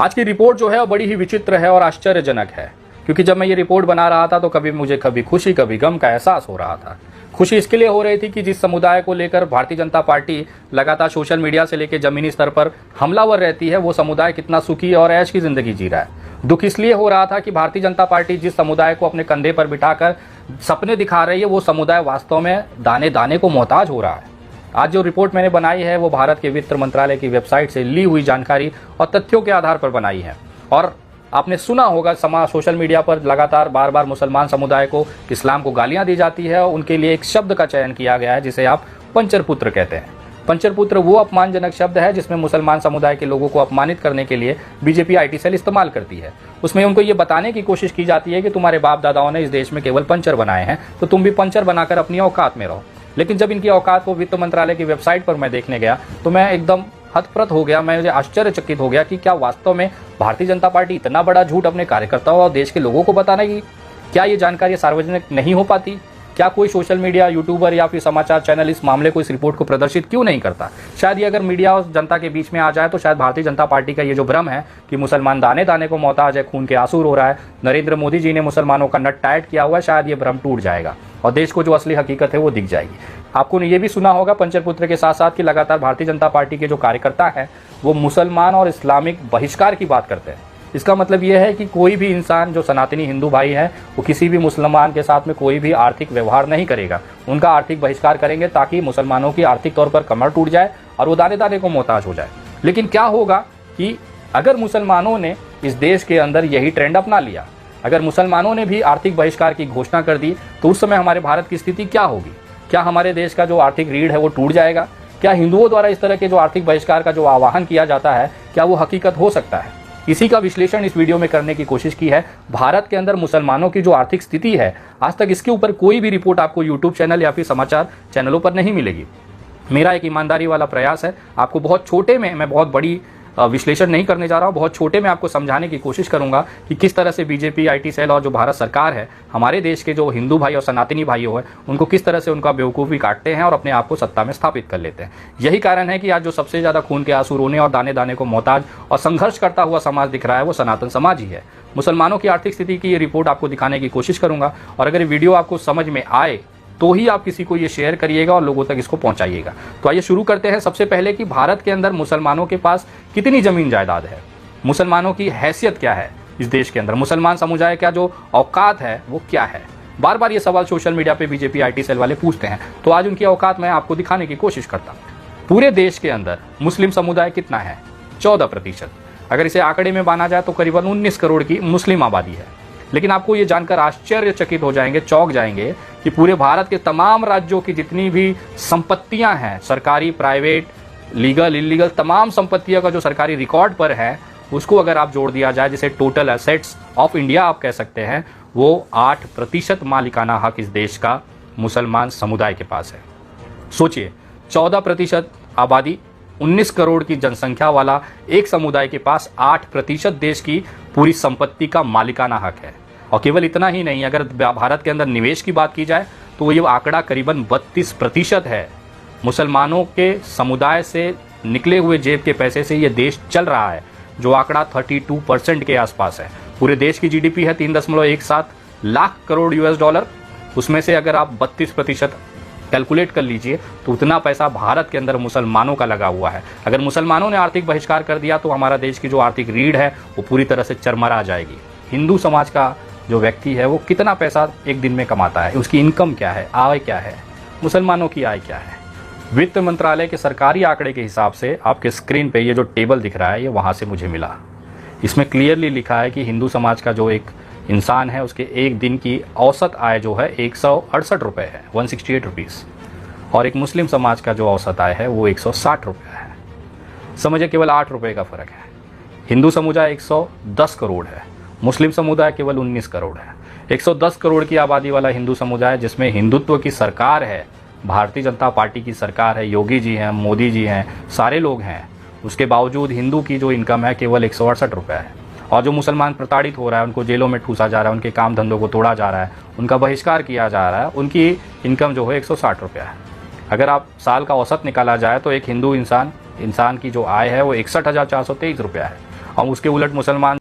आज की रिपोर्ट जो है वो बड़ी ही विचित्र है और आश्चर्यजनक है, क्योंकि जब मैं ये रिपोर्ट बना रहा था तो कभी खुशी कभी गम का एहसास हो रहा था। खुशी इसके लिए हो रही थी कि जिस समुदाय को लेकर भारतीय जनता पार्टी लगातार सोशल मीडिया से लेकर जमीनी स्तर पर हमलावर रहती है, वो समुदाय कितना सुखी और ऐश की जिंदगी जी रहा है। दुख इसलिए हो रहा था कि भारतीय जनता पार्टी जिस समुदाय को अपने कंधे पर बिठाकर सपने दिखा रही है, वो समुदाय वास्तव में दाने दाने को मोहताज हो रहा है। आज जो रिपोर्ट मैंने बनाई है वो भारत के वित्त मंत्रालय की वेबसाइट से ली हुई जानकारी और तथ्यों के आधार पर बनाई है। और आपने सुना होगा सोशल मीडिया पर लगातार बार बार मुसलमान समुदाय को, इस्लाम को गालियां दी जाती है और उनके लिए एक शब्द का चयन किया गया है जिसे आप पंचरपुत्र कहते हैं। पंचरपुत्र वो अपमानजनक शब्द है जिसमें मुसलमान समुदाय के लोगों को अपमानित करने के लिए बीजेपी IT सेल इस्तेमाल करती है। उसमें उनको ये बताने की कोशिश की जाती है कि तुम्हारे बाप दादाओं ने इस देश में केवल पंचर बनाए हैं, तो तुम भी पंचर बनाकर अपनी औकात में रहो। लेकिन जब इनकी औकात को वित्त मंत्रालय की वेबसाइट पर मैं देखने गया तो मैं एकदम हतप्रत हो गया। मैं आश्चर्यचकित हो गया कि क्या वास्तव में भारतीय जनता पार्टी इतना बड़ा झूठ अपने कार्यकर्ताओं और देश के लोगों को बताने की, क्या ये जानकारी सार्वजनिक नहीं हो पाती? क्या कोई सोशल मीडिया, यूट्यूबर या फिर समाचार चैनल इस मामले को, इस रिपोर्ट को प्रदर्शित क्यों नहीं करता? शायद ये अगर मीडिया और जनता के बीच में आ जाए तो शायद भारतीय जनता पार्टी का ये जो भ्रम है कि मुसलमान दाने दाने को मोहताज है, खून के आंसू रो रहा है, नरेंद्र मोदी जी ने मुसलमानों का नट टाइट किया हुआ है, शायद ये भ्रम टूट जाएगा और देश को जो असली हकीकत है वो दिख जाएगी। आपको ये भी सुना होगा पंचरपुत्र के साथ साथ कि लगातार भारतीय जनता पार्टी के जो कार्यकर्ता हैं वो मुसलमान और इस्लामिक बहिष्कार की बात करते हैं। इसका मतलब यह है कि कोई भी इंसान जो सनातनी हिंदू भाई है वो किसी भी मुसलमान के साथ में कोई भी आर्थिक व्यवहार नहीं करेगा, उनका आर्थिक बहिष्कार करेंगे ताकि मुसलमानों की आर्थिक तौर पर कमर टूट जाए और वो दाने दाने को मोहताज हो जाए। लेकिन क्या होगा कि अगर मुसलमानों ने इस देश के अंदर यही ट्रेंड अपना लिया, अगर मुसलमानों ने भी आर्थिक बहिष्कार की घोषणा कर दी, तो उस समय हमारे भारत की स्थिति क्या होगी? क्या हमारे देश का जो आर्थिक रीढ़ है वो टूट जाएगा? क्या हिंदुओं द्वारा इस तरह के जो आर्थिक बहिष्कार का जो आह्वान किया जाता है, क्या वो हकीकत हो सकता है? इसी का विश्लेषण इस वीडियो में करने की कोशिश की है। भारत के अंदर मुसलमानों की जो आर्थिक स्थिति है, आज तक इसके ऊपर कोई भी रिपोर्ट आपको यूट्यूब चैनल या फिर समाचार चैनलों पर नहीं मिलेगी। मेरा एक ईमानदारी वाला प्रयास है, आपको बहुत छोटे में, मैं बहुत बड़ी विश्लेषण नहीं करने जा रहा हूँ, बहुत छोटे में आपको समझाने की कोशिश करूंगा कि किस तरह से बीजेपी, IT सेल और जो भारत सरकार है हमारे देश के जो हिंदू भाई और सनातनी भाइयों हैं उनको किस तरह से उनका बेवकूफ़ी काटते हैं और अपने आप को सत्ता में स्थापित कर लेते हैं। यही कारण है कि आज जो सबसे ज़्यादा खून के आंसू रोने और दाने दाने को मोहताज और संघर्ष करता हुआ समाज दिख रहा है वो सनातन समाज ही है। मुसलमानों की आर्थिक स्थिति की ये रिपोर्ट आपको दिखाने की कोशिश करूंगा और अगर ये वीडियो आपको समझ में आए तो ही आप किसी को ये शेयर करिएगा और लोगों तक इसको पहुंचाइएगा। तो आइए शुरू करते हैं सबसे पहले कि भारत के अंदर मुसलमानों के पास कितनी जमीन जायदाद है, मुसलमानों की हैसियत क्या है इस देश के अंदर, मुसलमान समुदाय का जो औकात है वो क्या है। बार बार ये सवाल सोशल मीडिया पे बीजेपी, IT सेल वाले पूछते हैं, तो आज उनकी औकात मैं आपको दिखाने की कोशिश करता हूँ। पूरे देश के अंदर मुस्लिम समुदाय कितना है? 14%। अगर इसे आंकड़े में माना जाए तो करीबन 19 करोड़ की मुस्लिम आबादी है। लेकिन आपको ये जानकर आश्चर्यचकित हो जाएंगे, चौंक जाएंगे कि पूरे भारत के तमाम राज्यों की जितनी भी संपत्तियां हैं, सरकारी, प्राइवेट, लीगल, इलीगल, तमाम संपत्तियों का जो सरकारी रिकॉर्ड पर है उसको अगर आप जोड़ दिया जाए, जिसे टोटल एसेट्स ऑफ इंडिया आप कह सकते हैं, वो 8% मालिकाना हक इस देश का मुसलमान समुदाय के पास है। सोचिए, 14% आबादी, 19 करोड़ की जनसंख्या वाला एक समुदाय के पास 8% देश की पूरी संपत्ति का मालिकाना हक है। और केवल इतना ही नहीं, अगर भारत के अंदर निवेश की बात की जाए तो ये आंकड़ा करीबन 32% है। मुसलमानों के समुदाय से निकले हुए जेब के पैसे से ये देश चल रहा है, जो आंकड़ा 32% के आसपास है। पूरे देश की GDP है 3.17 लाख करोड़ $, उसमें से अगर आप 32% कैलकुलेट कर लीजिए तो उतना पैसा भारत के अंदर मुसलमानों का लगा हुआ है। अगर मुसलमानों ने आर्थिक बहिष्कार कर दिया तो हमारा देश की जो आर्थिक रीढ़ है वो पूरी तरह से चरमरा जाएगी। हिंदू समाज का जो व्यक्ति है वो कितना पैसा एक दिन में कमाता है, उसकी इनकम क्या है, आय क्या है, मुसलमानों की आय क्या है? वित्त मंत्रालय के सरकारी आंकड़े के हिसाब से आपके स्क्रीन पे ये जो टेबल दिख रहा है ये वहाँ से मुझे मिला। इसमें क्लियरली लिखा है कि हिंदू समाज का जो एक इंसान है उसके एक दिन की औसत आय जो है 168 रुपये है, 168 रुपीज़, और एक मुस्लिम समाज का जो औसत आय है वो 160 रुपये है। समझिए, केवल 8 रुपये का फ़र्क है। हिंदू समुदाय 110 करोड़ है, मुस्लिम समुदाय केवल 19 करोड़ है। 110 करोड़ की आबादी वाला हिंदू समुदाय जिसमें हिंदुत्व की सरकार है, भारतीय जनता पार्टी की सरकार है, योगी जी हैं, मोदी जी हैं, सारे लोग हैं, उसके बावजूद हिंदू की जो इनकम है केवल 168 रुपये है। और जो मुसलमान प्रताड़ित हो रहा है, उनको जेलों में ठूसा जा रहा है, उनके काम धंधों को तोड़ा जा रहा है, उनका बहिष्कार किया जा रहा है, उनकी इनकम जो है 160 रुपया है। अगर आप साल का औसत निकाला जाए तो एक हिंदू इंसान की जो आय है वो 61,423 रुपया है। और उसके उलट मुसलमान